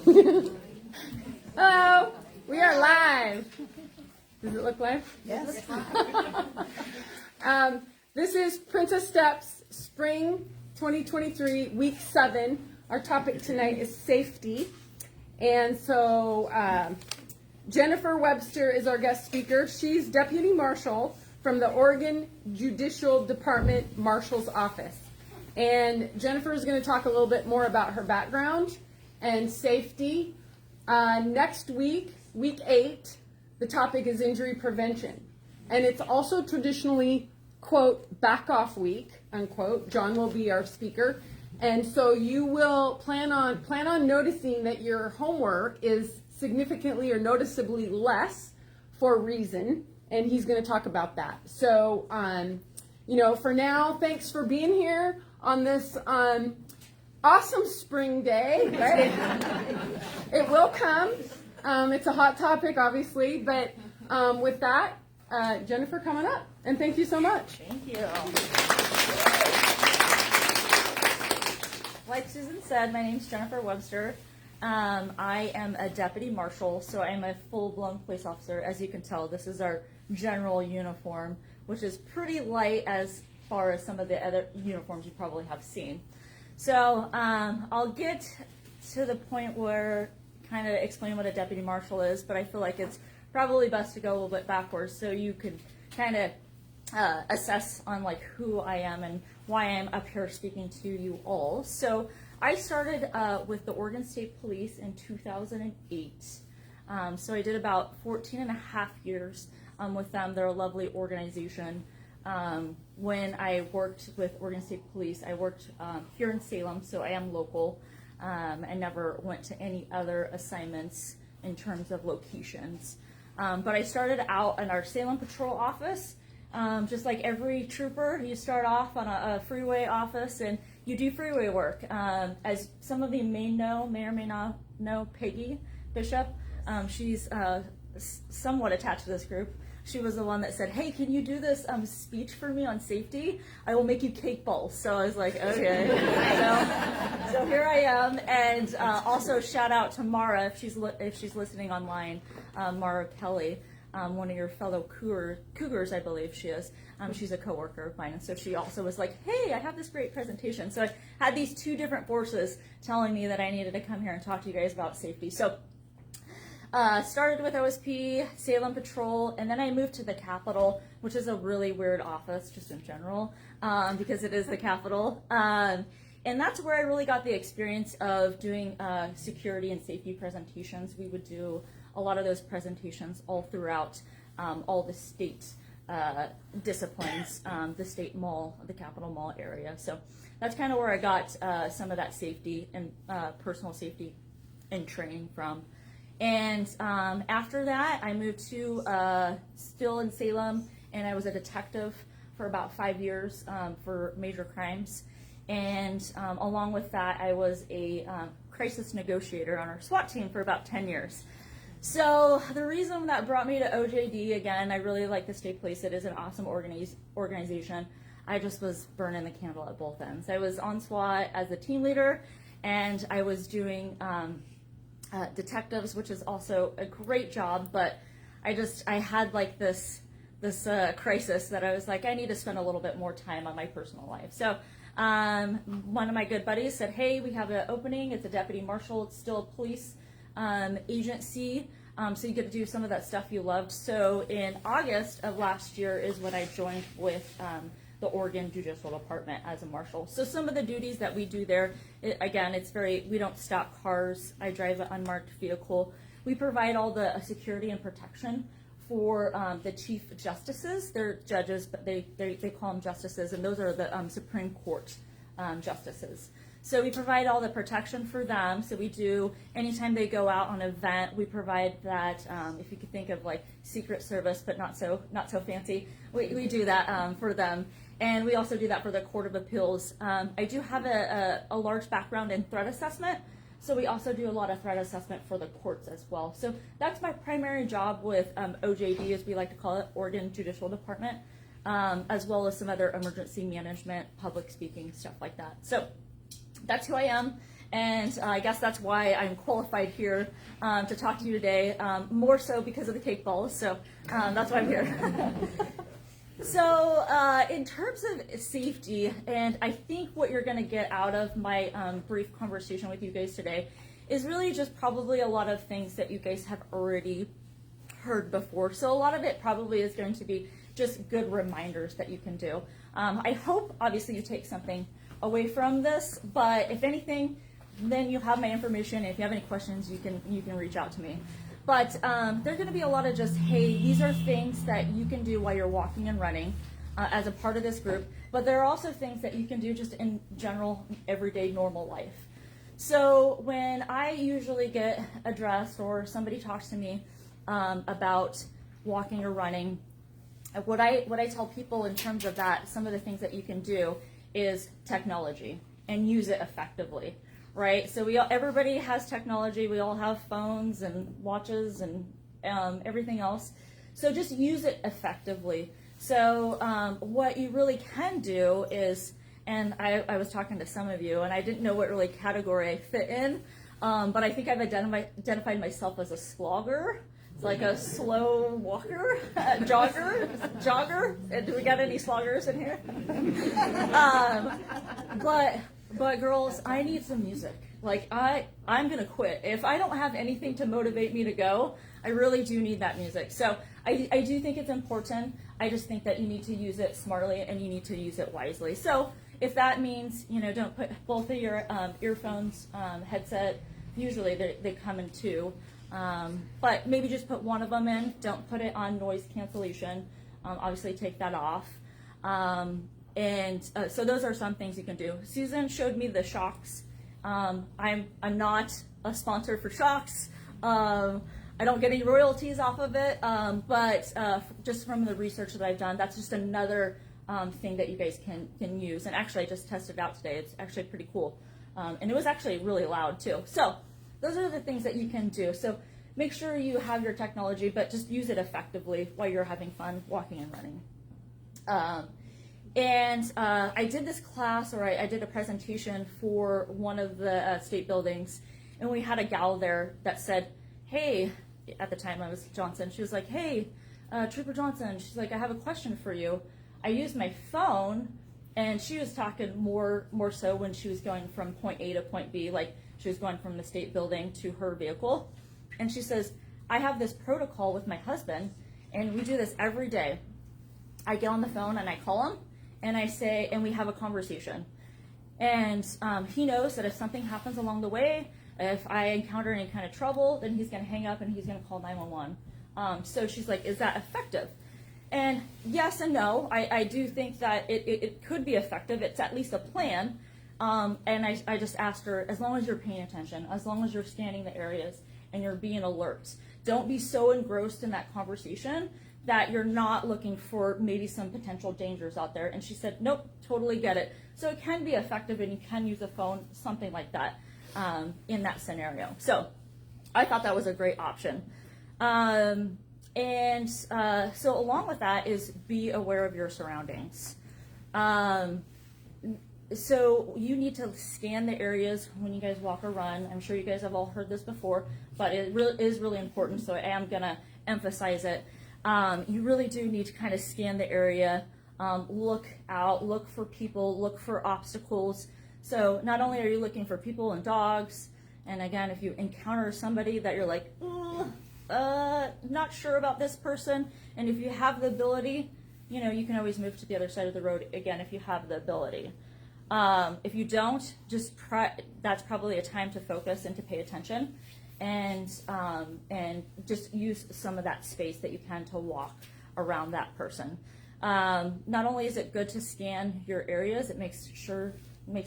Hello, we are live. Does it look live? Yes. This is Princess Steps Spring 2023, Week 7. Our topic tonight is safety. And so Jennifer Webster is our guest speaker. She's Deputy Marshal from the Oregon Judicial Department Marshal's Office. And Jennifer is going to talk a little bit more about her background and safety. Next week, week 8, the topic is injury prevention. And it's also traditionally, quote, back off week, unquote. John will be our speaker. And so you will plan on noticing that your homework is significantly or noticeably less for a reason. And he's going to talk about that. So, for now, thanks for being here on this awesome spring day, right? It will come. It's a hot topic, obviously, but with that, Jennifer, coming up, and thank you so much. Thank you. Like Susan said, my name's Jennifer Webster. I am a deputy marshal, so I'm a full-blown police officer. As you can tell, this is our general uniform, which is pretty light as far as some of the other uniforms you probably have seen. So I'll get to the point where kind of explain what a deputy marshal is, but I feel like it's probably best to go a little bit backwards so you can kind of assess on like who I am and why I'm up here speaking to you all. So I started with the Oregon State Police in 2008. So I did about 14 and a half years with them. They're a lovely organization. When I worked with Oregon State Police, I worked here in Salem, so I am local. I never went to any other assignments in terms of locations. But I started out in our Salem Patrol office. Just like every trooper, you start off on a freeway office and you do freeway work. As some of you may or may not know, Peggy Bishop, she's somewhat attached to this group. She was the one that said, hey, can you do this speech for me on safety? I will make you cake balls. So I was like, okay. So here I am. And also shout out to Mara, if she's listening online, Mara Kelly, one of your fellow Cougars, I believe she is. She's a coworker of mine. And so she also was like, hey, I have this great presentation. So I had these two different forces telling me that I needed to come here and talk to you guys about safety. So started with OSP, Salem Patrol, and then I moved to the Capitol, which is a really weird office just in general, because it is the Capitol. And that's where I really got the experience of doing security and safety presentations. We would do a lot of those presentations all throughout all the state disciplines, the state mall, the Capitol Mall area. So that's kind of where I got some of that safety and personal safety and training from. And after that, I moved to still in Salem, and I was a detective for about 5 years for major crimes. And along with that, I was a crisis negotiator on our SWAT team for about 10 years. So the reason that brought me to OJD, again, I really like the state police. It is an awesome organization. I just was burning the candle at both ends. I was on SWAT as a team leader, and I was doing detectives, which is also a great job, but I had like this crisis that I was like, I need to spend a little bit more time on my personal life. So one of my good buddies said, hey, we have an opening. It's a deputy marshal. It's still a police agency, so you get to do some of that stuff you loved. So in August of last year is when I joined with the Oregon Judicial Department as a marshal. So some of the duties that we do there, we don't stop cars. I drive an unmarked vehicle. We provide all the security and protection for the chief justices. They're judges, but they call them justices, and those are the Supreme Court justices. So we provide all the protection for them. So we do, anytime they go out on an event, we provide that, if you could think of like Secret Service, but not so fancy, we do that for them. And we also do that for the Court of Appeals. I do have a large background in threat assessment, so we also do a lot of threat assessment for the courts as well. So that's my primary job with OJD, as we like to call it, Oregon Judicial Department, as well as some other emergency management, public speaking, stuff like that. So that's who I am. And I guess that's why I'm qualified here to talk to you today, more so because of the cake balls. So that's why I'm here. So in terms of safety, and I think what you're going to get out of my brief conversation with you guys today is really just probably a lot of things that you guys have already heard before. So a lot of it probably is going to be just good reminders that you can do. I hope, obviously, you take something away from this, but if anything, then you have my information. If you have any questions, you can reach out to me. But there's going to be a lot of just, hey, these are things that you can do while you're walking and running as a part of this group. But there are also things that you can do just in general, everyday, normal life. So when I usually get addressed or somebody talks to me about walking or running, what I tell people in terms of that, some of the things that you can do is technology and use it effectively. Right, so everybody has technology. We all have phones and watches and everything else. So just use it effectively. So what you really can do is, and I was talking to some of you, and I didn't know what really category I fit in, but I think I've identified myself as a slogger. It's like a slow walker, jogger. Do we got any sloggers in here? But girls, I need some music. Like I'm gonna quit. If I don't have anything to motivate me to go, I really do need that music. So I do think it's important. I just think that you need to use it smartly and you need to use it wisely. So if that means, don't put both of your earphones, headset, usually they come in two, but maybe just put one of them in. Don't put it on noise cancellation. Obviously take that off. So those are some things you can do. Susan showed me the shocks. I'm not a sponsor for shocks. I don't get any royalties off of it, but just from the research that I've done, that's just another thing that you guys can use. And actually, I just tested it out today. It's actually pretty cool. And it was actually really loud too. So those are the things that you can do. So make sure you have your technology, but just use it effectively while you're having fun walking and running. I did this class, or I did a presentation for one of the state buildings, and we had a gal there that said, hey, at the time I was Johnson, she was like, hey, Trooper Johnson, she's like, I have a question for you. I used my phone, and she was talking more so when she was going from point A to point B, like she was going from the state building to her vehicle. And she says, I have this protocol with my husband, and we do this every day. I get on the phone and I call him, and I say, and we have a conversation. And he knows that if something happens along the way, if I encounter any kind of trouble, then he's going to hang up and he's going to call 911. So she's like, is that effective? And yes and no. I do think that it could be effective. It's at least a plan. And I just asked her, as long as you're paying attention, as long as you're scanning the areas and you're being alert, don't be so engrossed in that conversation that you're not looking for maybe some potential dangers out there. And she said, nope, totally get it. So it can be effective, and you can use a phone, something like that, in that scenario. So I thought that was a great option. So along with that is be aware of your surroundings. So you need to scan the areas when you guys walk or run. I'm sure you guys have all heard this before, but it really is really important, so I am going to emphasize it. You really do need to kind of scan the area, look out, look for people, look for obstacles. So not only are you looking for people and dogs, and again, if you encounter somebody that you're like, not sure about this person, and if you have the ability, you can always move to the other side of the road again if you have the ability. If you don't, that's probably a time to focus and to pay attention, and just use some of that space that you can to walk around that person. Not only is it good to scan your areas, it makes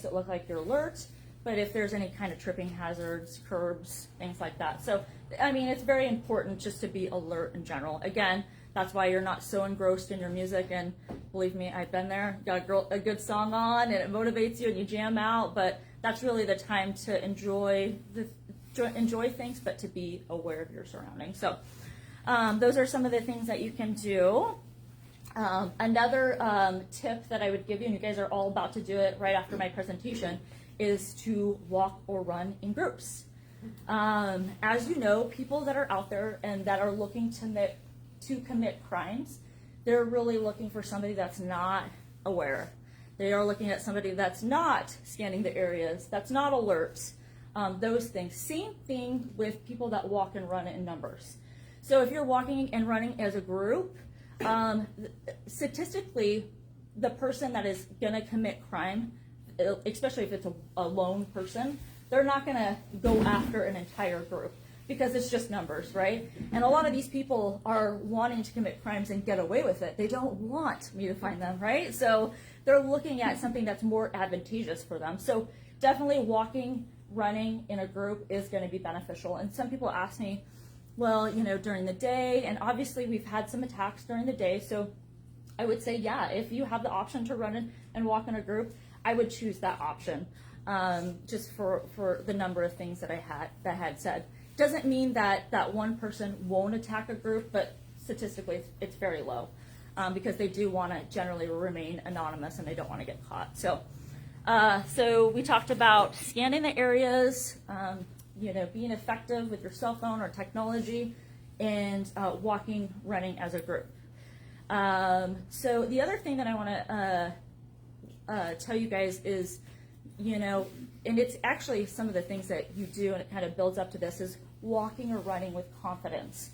it look like you're alert, but if there's any kind of tripping hazards, curbs, things like that. So, it's very important just to be alert in general. Again, that's why you're not so engrossed in your music, and believe me, I've been there. Got a good song on, and it motivates you, and you jam out, but that's really the time to enjoy things, but to be aware of your surroundings. So those are some of the things that you can do. Another tip that I would give you, and you guys are all about to do it right after my presentation, is to walk or run in groups. As you know, people that are out there and that are looking to commit crimes, they're really looking for somebody that's not aware. They are looking at somebody that's not scanning the areas, that's not alert, those things. Same thing with people that walk and run in numbers. So if you're walking and running as a group, statistically, the person that is going to commit crime, especially if it's a lone person, they're not going to go after an entire group because it's just numbers, right? And a lot of these people are wanting to commit crimes and get away with it. They don't want me to find them, right? So they're looking at something that's more advantageous for them. So definitely walking, running in a group is going to be beneficial. And some people ask me, well, you know, during the day, and obviously we've had some attacks during the day, so I would say, yeah, if you have the option to run and walk in a group, I would choose that option, just for the number of things that I had said. Doesn't mean that one person won't attack a group, but statistically it's very low, because they do want to generally remain anonymous and they don't want to get caught. So we talked about scanning the areas, you know, being effective with your cell phone or technology, and walking, running as a group. So the other thing that I want to tell you guys is, you know, and it's actually some of the things that you do, and it kind of builds up to this, is walking or running with confidence.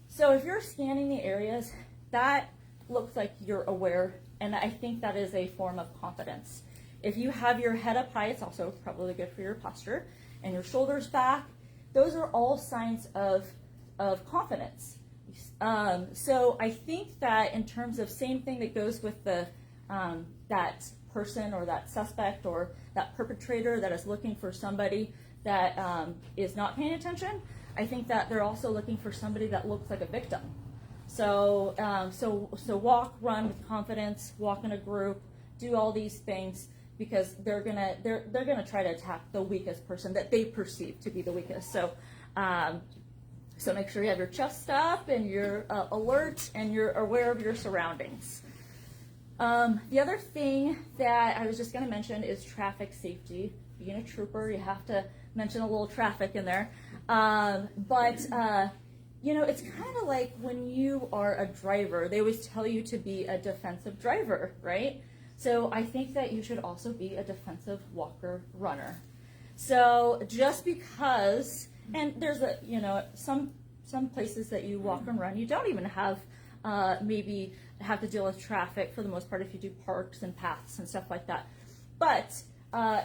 So if you're scanning the areas, that looks like you're aware, and I think that is a form of confidence. If you have your head up high, it's also probably good for your posture, and your shoulders back. Those are all signs of confidence. So I think that in terms of same thing that goes with the that person or that suspect or that perpetrator that is looking for somebody that is not paying attention, I think that they're also looking for somebody that looks like a victim. So walk, run with confidence, walk in a group, do all these things, because they're gonna try to attack the weakest person that they perceive to be the weakest. So make sure you have your chest up and you're alert and you're aware of your surroundings. The other thing that I was just going to mention is traffic safety. Being a trooper, you have to mention a little traffic in there. You know, it's kind of like when you are a driver, they always tell you to be a defensive driver, right? So I think that you should also be a defensive walker runner. So just because, and there's some places that you walk and run, you don't even have maybe have to deal with traffic for the most part if you do parks and paths and stuff like that. But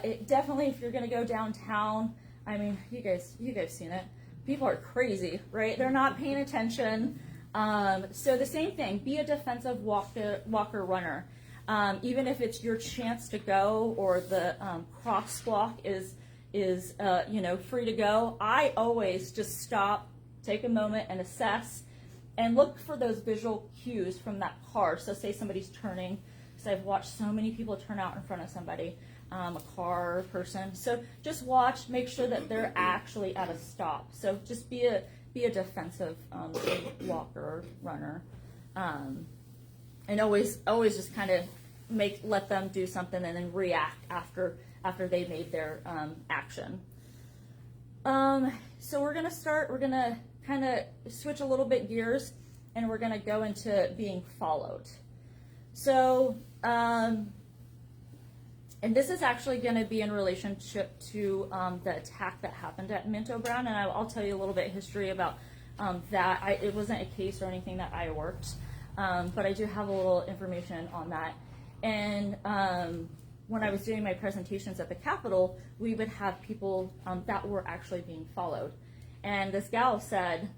it definitely, if you're going to go downtown, I mean, you guys seen it. People are crazy, right? They're not paying attention. So the same thing, be a defensive walker runner. Even if it's your chance to go, or the crosswalk is free to go, I always just stop, take a moment and assess and look for those visual cues from that car. So say somebody's turning, because I've watched so many people turn out in front of somebody, a car, person. So just watch, make sure that they're actually at a stop. So just be a defensive walker, runner, and always just kind of let them do something and then react after they made their action. So we're gonna kind of switch a little bit gears, and we're gonna go into being followed. So, and this is actually gonna be in relationship to the attack that happened at Minto Brown, and I'll tell you a little bit of history about that. It wasn't a case or anything that I worked, but I do have a little information on that. And when I was doing my presentations at the Capitol, we would have people that were actually being followed. And this gal said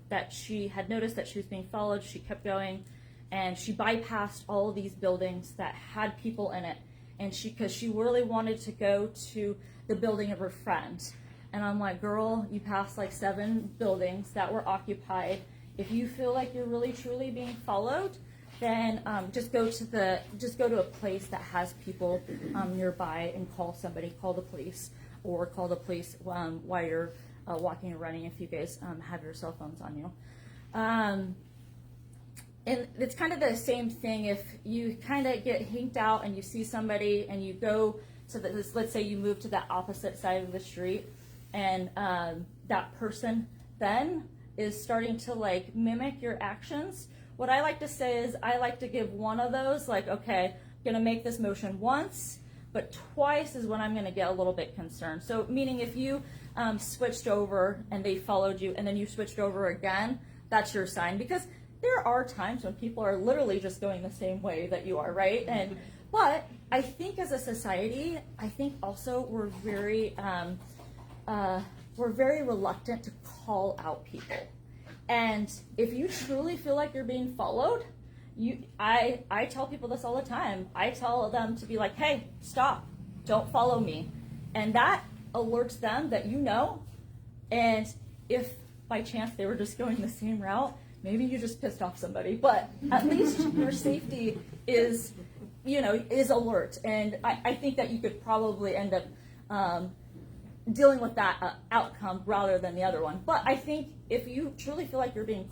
that she had noticed that she was being followed. She kept going, and she bypassed all of these buildings that had people in it, and because she really wanted to go to the building of her friend. And I'm like, girl, you passed like 7 buildings that were occupied. If you feel like you're really truly being followed, then just go to a place that has people nearby and call the police, or call the police while you're walking or running, if you guys have your cell phones on you. And it's kind of the same thing if you kind of get hinked out and you see somebody and you go So that let's say you move to that opposite side of the street, and that person then is starting to like mimic your actions. What I like to say is I like to give one of those, like, okay, I'm gonna make this motion once, but twice is when I'm gonna get a little bit concerned. So meaning if you switched over and they followed you and then you switched over again, that's your sign, because there are times when people are literally just going the same way that you are, right? And but I think as a society, I think also we're very reluctant to call out people. And if you truly feel like you're being followed, I tell people this all the time. I tell them to be like, hey, stop, don't follow me. And that alerts them that you know. And if by chance they were just going the same route, maybe you just pissed off somebody. But at least your safety is alert. And I think that you could probably end up dealing with that outcome rather than the other one. But I think if you truly feel like you're being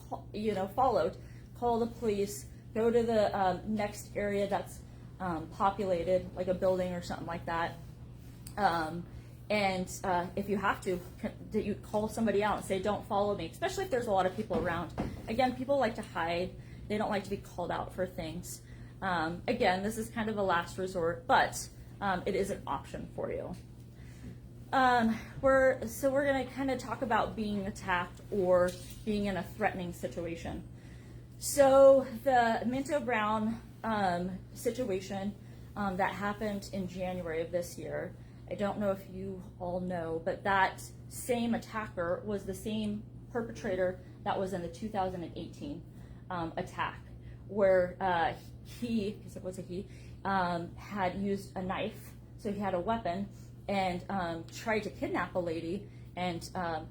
followed, call the police, go to the next area that's populated, like a building or something like that. And if you have to, you call somebody out and say, don't follow me, especially if there's a lot of people around. Again, people like to hide. They don't like to be called out for things. Again, this is kind of a last resort, but it is an option for you. We're going to kind of talk about being attacked or being in a threatening situation. So the Minto Brown situation that happened in January of this year, I don't know if you all know, but that same attacker was the same perpetrator that was in the 2018 attack, where he, because it was a he, had used a knife, so he had a weapon, and tried to kidnap a lady, and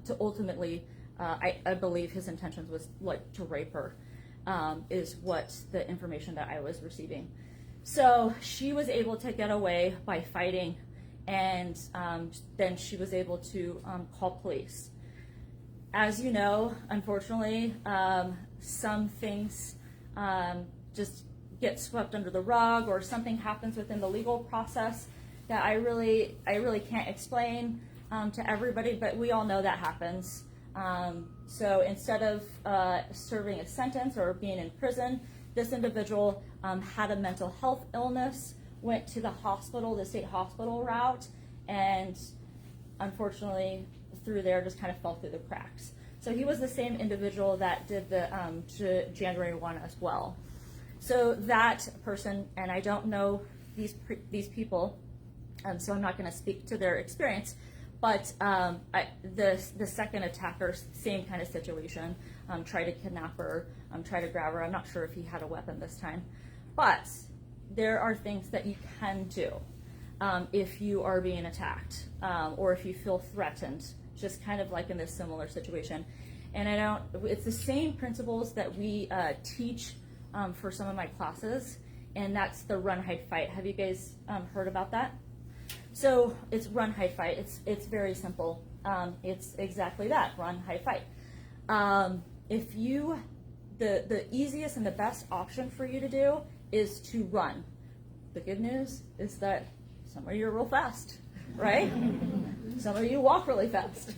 to ultimately, I believe his intentions was like to rape her, is what the information that I was receiving. So she was able to get away by fighting, and then she was able to call police. As you know, unfortunately, some things just get swept under the rug, or something happens within the legal process that I really can't explain to everybody, but we all know that happens. So instead of serving a sentence or being in prison, this individual had a mental health illness, went to the hospital, the state hospital route, and unfortunately through there just kind of fell through the cracks. So he was the same individual that did the January 1 as well. So that person, and I don't know these people, so I'm not going to speak to their experience, but the second attacker, same kind of situation, tried to kidnap her, tried to grab her. I'm not sure if he had a weapon this time, but there are things that you can do if you are being attacked, or if you feel threatened, just kind of like in this similar situation. And it's the same principles that we teach for some of my classes, and that's the run, hide, fight. Have you guys heard about that? So it's run, hide, fight. It's very simple. It's exactly that, run, hide, fight. The easiest and the best option for you to do is to run. The good news is that some of you are real fast, right? Some of you walk really fast,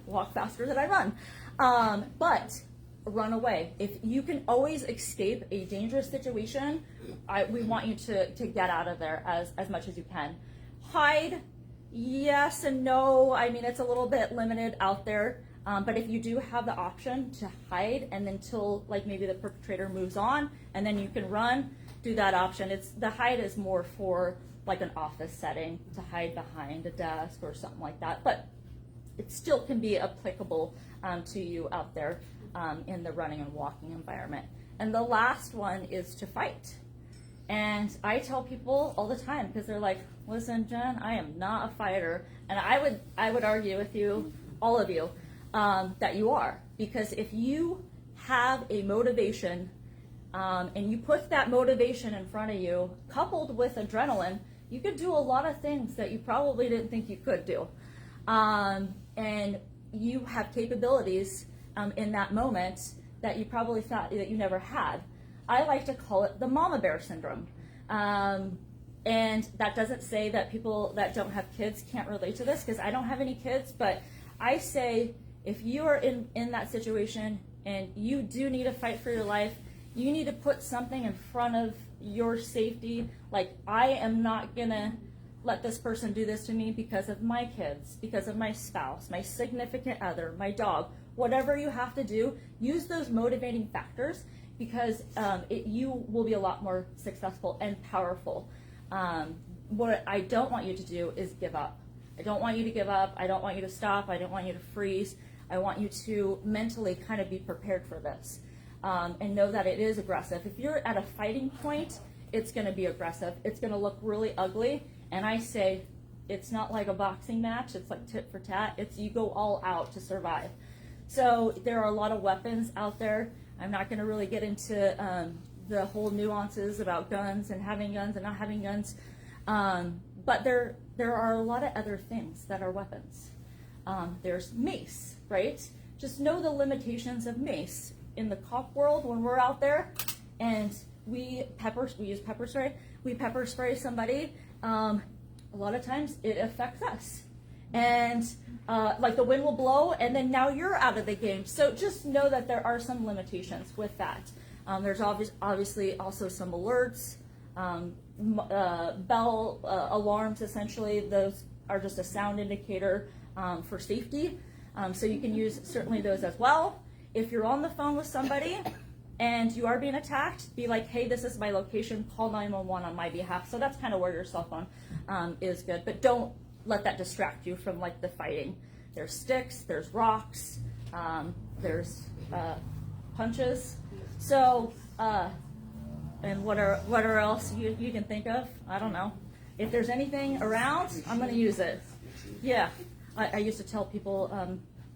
walk faster than I run. But run away. If you can always escape a dangerous situation, we want you to get out of there as much as you can. Hide, yes and no. I mean, it's a little bit limited out there. But if you do have the option to hide, and until like maybe the perpetrator moves on, and then you can run, do that option. The hide is more for like an office setting, to hide behind a desk or something like that. But it still can be applicable to you out there in the running and walking environment. And the last one is to fight. And I tell people all the time, because they're like, listen, Jen, I am not a fighter. And I would argue with you, all of you, that you are. Because if you have a motivation, and you put that motivation in front of you, coupled with adrenaline, you could do a lot of things that you probably didn't think you could do. And you have capabilities in that moment that you probably thought that you never had. I like to call it the mama bear syndrome. And that doesn't say that people that don't have kids can't relate to this, because I don't have any kids, but I say if you are in that situation and you do need to fight for your life, you need to put something in front of your safety. Like, I am not gonna let this person do this to me because of my kids, because of my spouse, my significant other, my dog. Whatever you have to do, use those motivating factors, because you will be a lot more successful and powerful. What I don't want you to do is give up. I don't want you to give up. I don't want you to stop. I don't want you to freeze. I want you to mentally kind of be prepared for this, and know that it is aggressive. If you're at a fighting point, it's going to be aggressive. It's going to look really ugly. And I say, it's not like a boxing match. It's like tit for tat. It's you go all out to survive. So there are a lot of weapons out there. I'm not going to really get into the whole nuances about guns and having guns and not having guns. But there are a lot of other things that are weapons. There's mace, right? Just know the limitations of mace. In the cop world, when we're out there and we use pepper spray, we pepper spray somebody, a lot of times it affects us. And like the wind will blow and then now you're out of the game. So just know that there are some limitations with that. There's obviously also some alerts, bell alarms, essentially. Those are just a sound indicator for safety. So you can use certainly those as well. If you're on the phone with somebody and you are being attacked, be like, hey, this is my location, call 911 on my behalf. So that's kind of where your cell phone is good. But don't let that distract you from like the fighting. There's sticks, there's rocks, there's punches. So, and what are else you can think of? I don't know. If there's anything around, I'm going to use it. Yeah, I used to tell people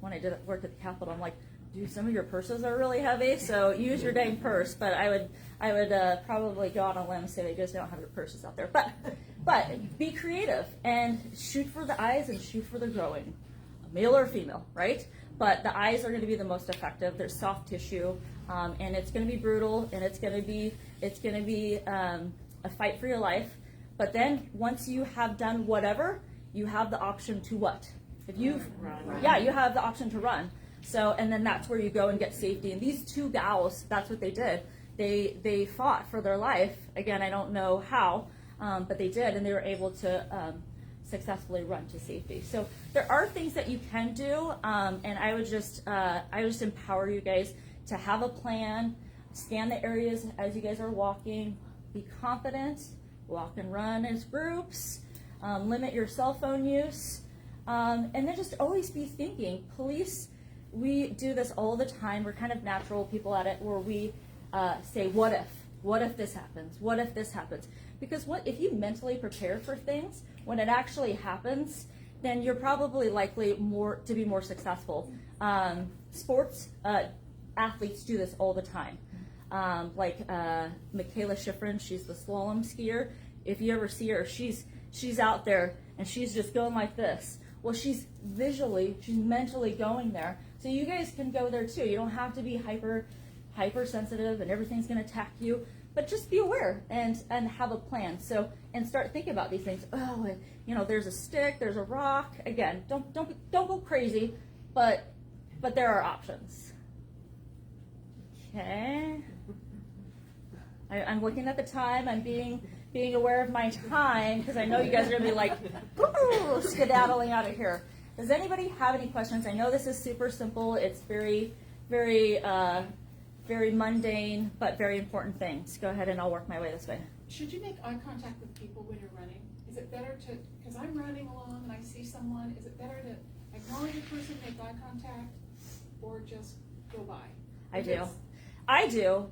when I worked at the Capitol, I'm like, dude, some of your purses are really heavy, so use your dang purse. But I would probably go on a limb and say they just don't have your purses out there. But be creative and shoot for the eyes and shoot for the growing, male or female, right? But the eyes are going to be the most effective. There's soft tissue, and it's going to be brutal, and it's going to be a fight for your life. But then once you have done whatever, you have the option to what? If you have the option to run. So, and then that's where you go and get safety. And these two gals, that's what they did. They fought for their life. Again, I don't know how, but they did, and they were able to successfully run to safety. So there are things that you can do, and I would just empower you guys to have a plan, scan the areas as you guys are walking, be confident, walk and run as groups, limit your cell phone use, and then just always be thinking. Police, we do this all the time. We're kind of natural people at it, where we say, what if? What if this happens? What if this happens? Because what if you mentally prepare for things, when it actually happens, then you're probably likely to be more successful. Sports athletes do this all the time. Like Michaela Schifrin, she's the slalom skier. If you ever see her, she's out there and she's just going like this. Well, she's mentally going there. So you guys can go there too. You don't have to be hypersensitive and everything's going to attack you, but just be aware and have a plan. So, and start thinking about these things. Oh, there's a stick, there's a rock. Again, don't go crazy, but there are options. Okay. I'm looking at the time. I'm being aware of my time, because I know you guys are going to be like, ooh, skedaddling out of here. Does anybody have any questions? I know this is super simple. It's very, very, very mundane, but very important things. Go ahead and I'll work my way this way. Should you make eye contact with people when you're running? Is it better to, because I'm running along and I see someone, is it better to acknowledge a person, make eye contact, or just go by? I do.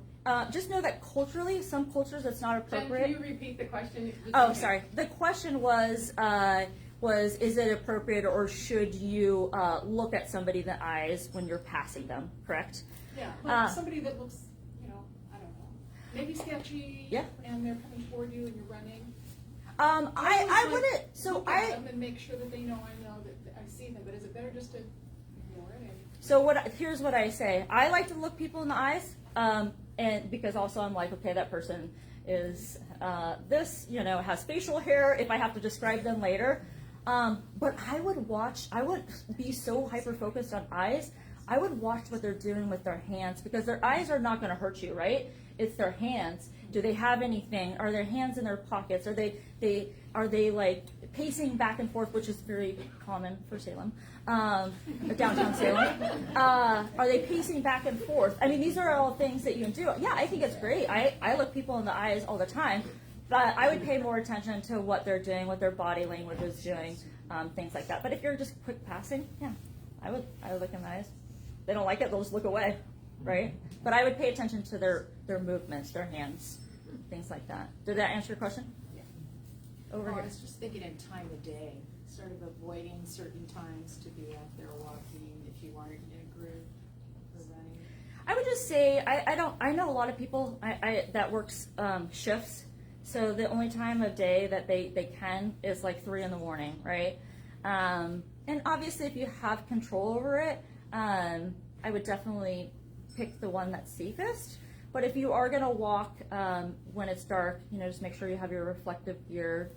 Just know that culturally, some cultures it's not appropriate. Can you repeat the question? Oh, sorry. The question was is it appropriate, or should you look at somebody in the eyes when you're passing them, correct? Yeah, like somebody that looks, I don't know, maybe sketchy, yeah, and they're coming toward you and you're running. I wouldn't, so look at them and make sure that they know I know that I see them, but is it better just to ignore it? So here's what I say. I like to look people in the eyes, and because also I'm like, okay, that person is this, has facial hair if I have to describe them later. But I would be so hyper-focused on eyes. I would watch what they're doing with their hands, because their eyes are not going to hurt you, right? It's their hands. Do they have anything? Are their hands in their pockets? Are they like pacing back and forth, which is very common for Salem, downtown Salem? Are they pacing back and forth? I mean, these are all things that you can do. Yeah, I think it's great. I look people in the eyes all the time, but I would pay more attention to what they're doing, what their body language is doing, things like that. But if you're just quick passing, yeah, I would look in the eyes. If they don't like it, they'll just look away, right? But I would pay attention to their movements, their hands, things like that. Did that answer your question? Over I here. was just thinking in time of day, sort of avoiding certain times to be out there walking if you weren't in a group or running. I would just say I know a lot of people that works shifts, so the only time of day that they can is like 3 in the morning, right? And obviously if you have control over it, I would definitely pick the one that's safest. But if you are going to walk when it's dark, just make sure you have your reflective gear,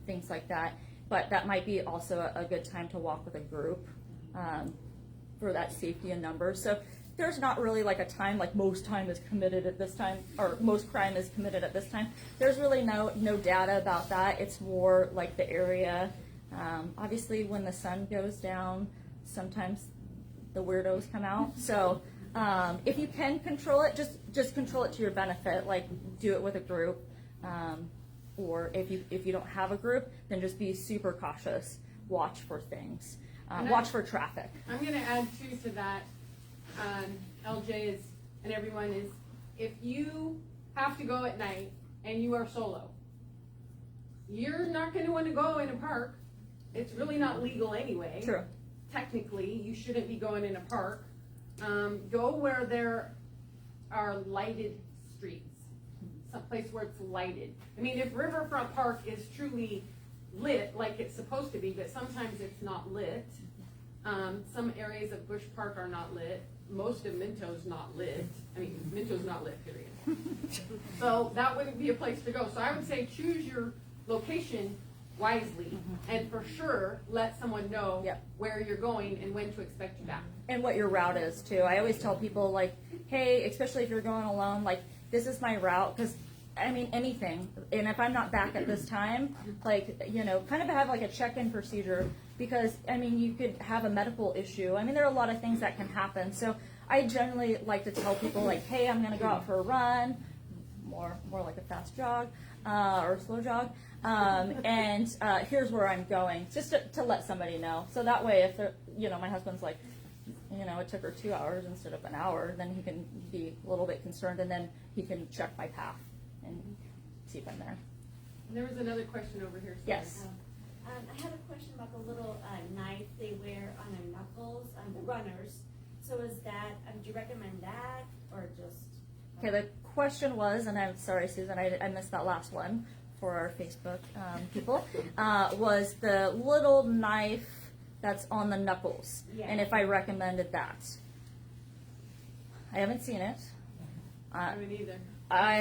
things like that. But that might be also a good time to walk with a group for that safety in numbers. So there's not really like a time, like most time is committed at this time, or most crime is committed at this time. There's really no data about that. It's more like the area. Obviously, when the sun goes down, sometimes the weirdos come out. So if you can control it, just control it to your benefit. Like do it with a group, or if you don't have a group, then just be super cautious. Watch for things. Watch for traffic. I'm going to add too to that. LJ and everyone is, if you have to go at night and you are solo, you're not going to want to go in a park. It's really not legal anyway. True. Technically, you shouldn't be going in a park. Go where there are lighted streets, someplace where it's lighted. I mean, if Riverfront Park is truly lit like it's supposed to be, but sometimes it's not lit. Some areas of Bush Park are not lit. Most of Minto's not lit. I mean, Minto's not lit, period. So that wouldn't be a place to go. So I would say choose your location wisely, and for sure let someone know where you're going and when to expect you back. And what your route is too. I always tell people, like, hey, especially if you're going alone, like, this is my route, because I mean anything. And if I'm not back at this time, like, kind of have like a check-in procedure, because I mean you could have a medical issue. I mean there are a lot of things that can happen. So I generally like to tell people, like, hey, I'm going to go out for a run, more like a fast jog or a slow jog. And here's where I'm going, just to let somebody know. So that way, if my husband's like, it took her 2 hours instead of an hour, then he can be a little bit concerned, and then he can check my path and see if I'm there. And there was another question over here. Sorry. Yes. I had a question about the little knife they wear on their knuckles, the runners. So is that, do you recommend that, or just? Okay, the question was, and I'm sorry, Susan, I missed that last one for our Facebook people, was the little knife that's on the knuckles, and if I recommended that. I haven't seen it. I mean, either.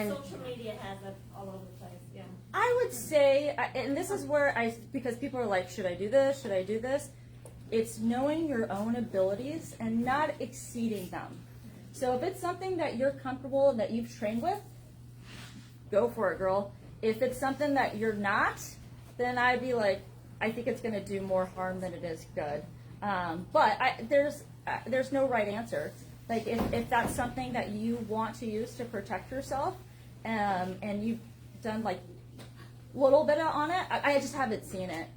Social media has it all over the place, yeah. I would say, and this is where because people are like, should I do this? Should I do this? It's knowing your own abilities and not exceeding them. So if it's something that you're comfortable and that you've trained with, go for it, girl. If it's something that you're not, then I'd be like, I think it's going to do more harm than it is good. But there's no right answer. Like if that's something that you want to use to protect yourself, and you've done like a little bit on it, I just haven't seen it.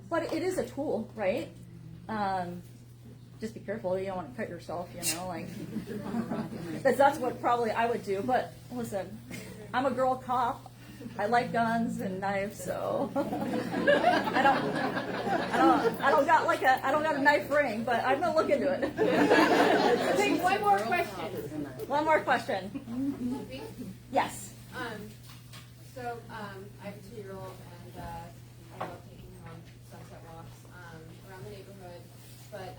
But it is a tool, right? Just be careful. You don't want to cut yourself, like. That's what probably I would do. But listen, I'm a girl cop. I like guns and knives, so I don't got a knife ring, but I'm gonna look into it. Take one more question. One more question. Yes. So I have a 2-year-old, and I love taking him on sunset walks around the neighborhood. But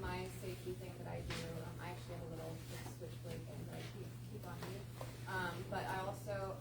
my safety thing that I do, I actually have a little switchblade thing that I keep on me. But I also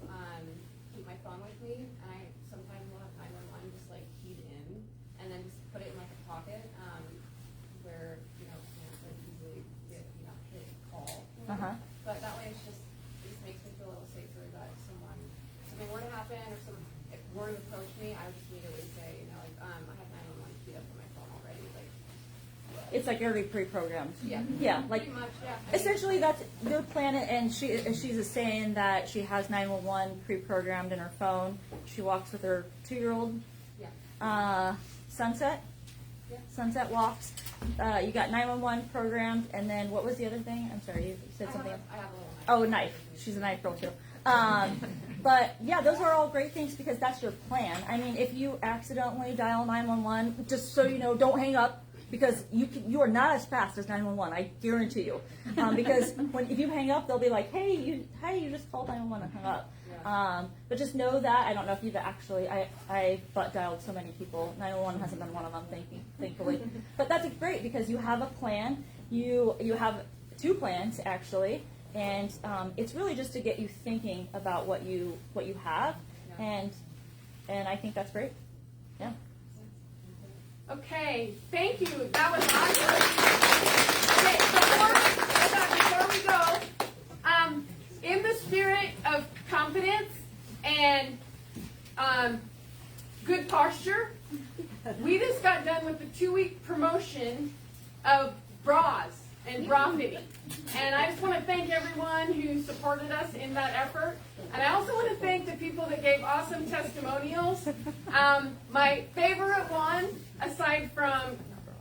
it's like already pre-programmed. Yeah. Yeah, like Pretty much, yeah. essentially that's their planet, and she's saying that she has 911 pre-programmed in her phone. She walks with her 2-year-old. Yeah. Sunset. Yeah. Sunset walks. You got 911 programmed, and then what was the other thing? I'm sorry, you said something. I have a little knife. Oh, knife. She's a knife girl too. But yeah, those are all great things because that's your plan. I mean, if you accidentally dial 911, just so you know, don't hang up because you are not as fast as 911. I guarantee you. Because if you hang up, they'll be like, hey, you just called 911 and hung up. But just know that, I don't know if you've actually, I butt dialed so many people. 911 hasn't been one of them, thankfully. But that's great because you have a plan. You have 2 plans actually, and it's really just to get you thinking about what you have, and I think that's great. Yeah. Okay, thank you. That was awesome. Okay, before we go, in the spirit of confidence and good posture, we just got done with the 2-week promotion of bras and bra fitting. And I just want to thank everyone who supported us in that effort. And I also want to thank the people that gave awesome testimonials. My favorite one, aside from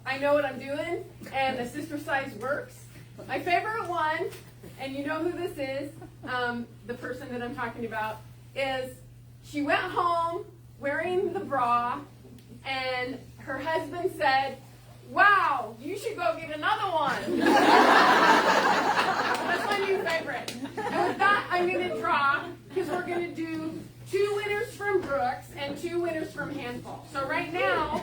I Know What I'm Doing and the Sister Size Works, my favorite one, and you know who this is, the person that I'm talking about, is she went home wearing the bra, and her husband said, wow, you should go get another one. That's my new favorite. And with that, I'm going to draw, because we're going to do 2 winners from Brooks and 2 winners from Handful. So right now,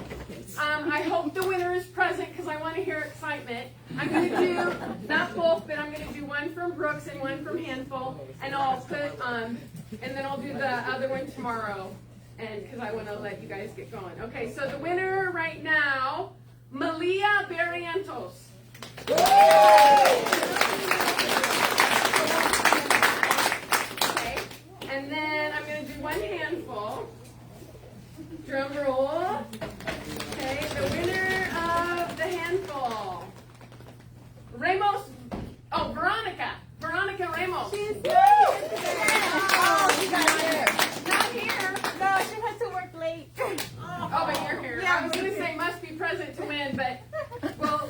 I hope the winner is present because I want to hear excitement. I'm going to do, not both, but I'm going to do one from Brooks and one from Handful, and I'll put, and then I'll do the other one tomorrow, and because I want to let you guys get going. Okay, so the winner right now, Malia Barrientos. Okay, and then I'm going to do 1 handful. Drum roll. Okay, the winner of the handful, Ramos. Oh, Veronica Ramos. She's Oh, she's not here. Not here. No, she has to work late. Oh, but you're here. Yeah, I was going to say must be present to win, but well.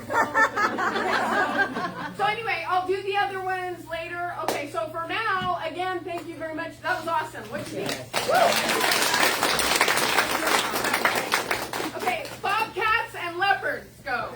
So anyway, I'll do the other ones later. Okay, so for now, again, thank you very much. That was awesome. What you think? Okay, bobcats and leopards, go.